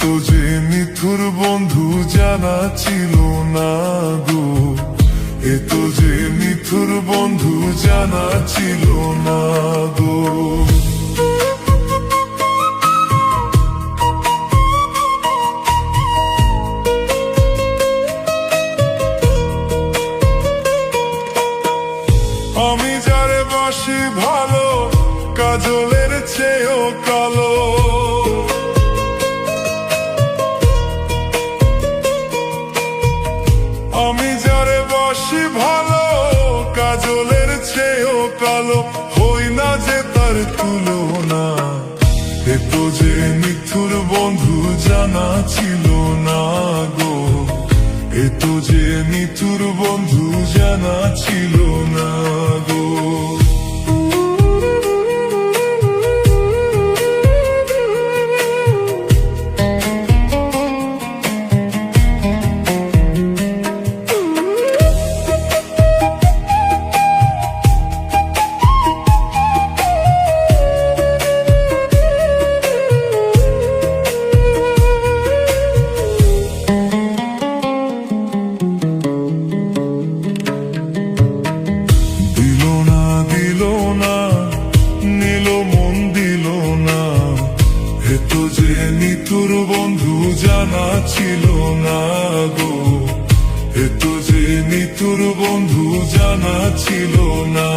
এতো যে নিথুর বন্ধু জানা ছিল না গো, এতো যে নিথুর বন্ধু জানা ছিল না গো। আমি যারে বাসি ভালো, কাজলের চেয়েও কালো। আমি যারে বাসি ভালো, কাজলের চেয়েও কালো, হই না যে তার তুলনা। এতো যে নিথুর বন্ধু জানা ছিল না গো, এতো যে নিথুর বন্ধু জানা ছিল না গো। এতো যে নিথুর বন্ধু জানা ছিল না গো, এতো যে নিথুর বন্ধু জানা ছিল না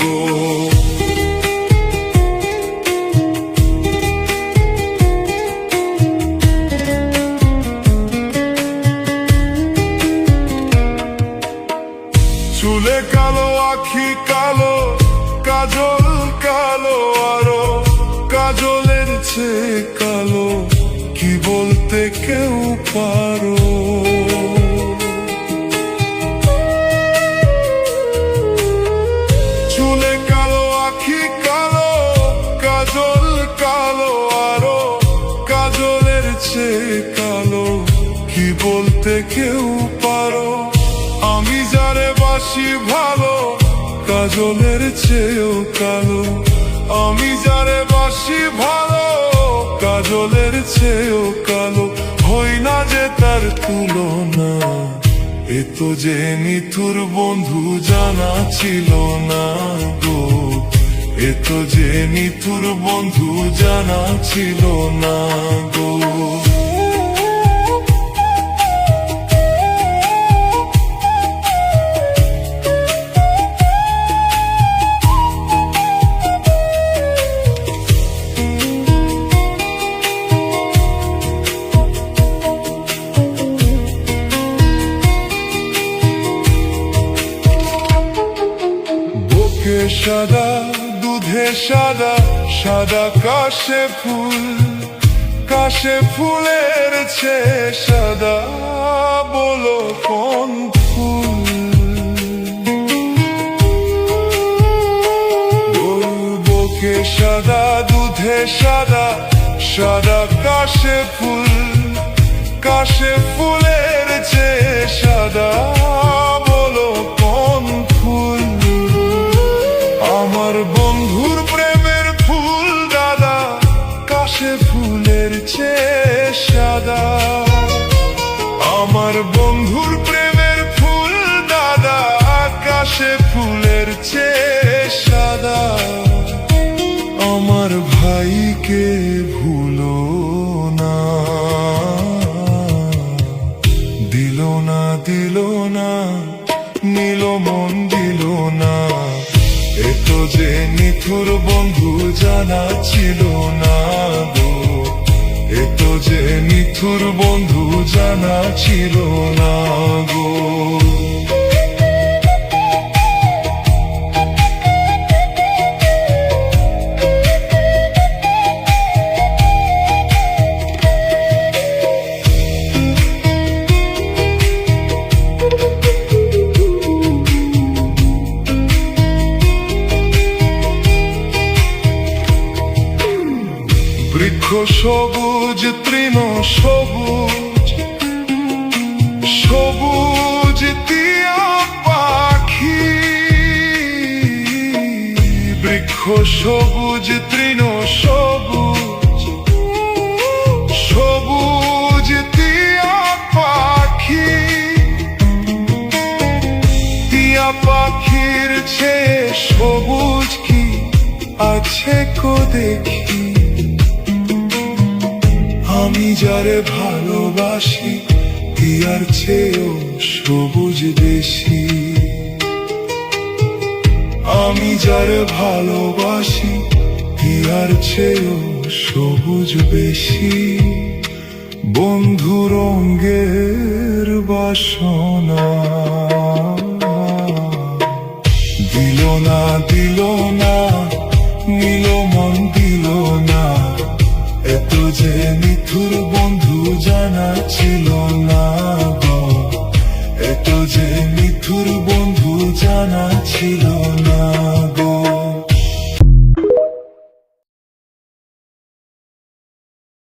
গো। চুলে কালো, আখি কালো, কাজল কালো, আরো কাজলের চেয়ে কালো, কি বলতে কেউ পারো। চুলে কালো, আখি কালো, কাজল কালো, আরো কাজলের চেয়ে কালো, কি বলতে কেউ পারো। আমি যারে বাসি ভালো, কাজলের চেয়েও কালো। আমি যারে বাসি ভালো, কাজলের চেয়েও কালো, হই না যে তার তুলনা। এতো যে নিথুর বন্ধু জানা ছিল না গো, এতো যে নিথুর বন্ধু জানা ছিল না গো। সাদা দুধে সাদা, সাদা কাশে ফুল, কাশে ফুলের চেয়ে সাদা, বলো কোন ফুল। বলবোকে সাদা দুধে সাদা, সাদা কাশে ফুল, কাশে ফুলের চেয়ে সাদা, বলো কোন ফুল। আমার বন্ধুর প্রেমের ফুল দাদা, কাশে ফুলের চেয়ে সাদা। আমার বন্ধুর প্রেমের ফুল দাদা, কাশে ফুলের চেয়ে সাদা। আমার ভাইকে ভুলো না, দিল না দিল না, নিল মন দিল না। এতো যে নিথুর বন্ধু জানা ছিল না গো, এতো যে নিথুর বন্ধু জানা ছিল না গো। বৃক্ষ সবুজ, তৃণ সবুজ, সবুজ টিয়া পাখি। বৃক্ষ সবুজ, তৃণ সবুজ, সবুজ ইচ্ছে কো দেখি, আমি যারে ভালোবাসি টিয়ার চেয়েও সবুজ বেশি। আমি যারে ভালোবাসি টিয়ার চেয়েও সবুজ বেশি। বন্ধু রঙের বাসনা দিল না দিল না, নিল মন দিল না, এত যে নিঠুর বন্ধু জানা ছিল না গো, এত যে নিঠুর বন্ধু জানা ছিল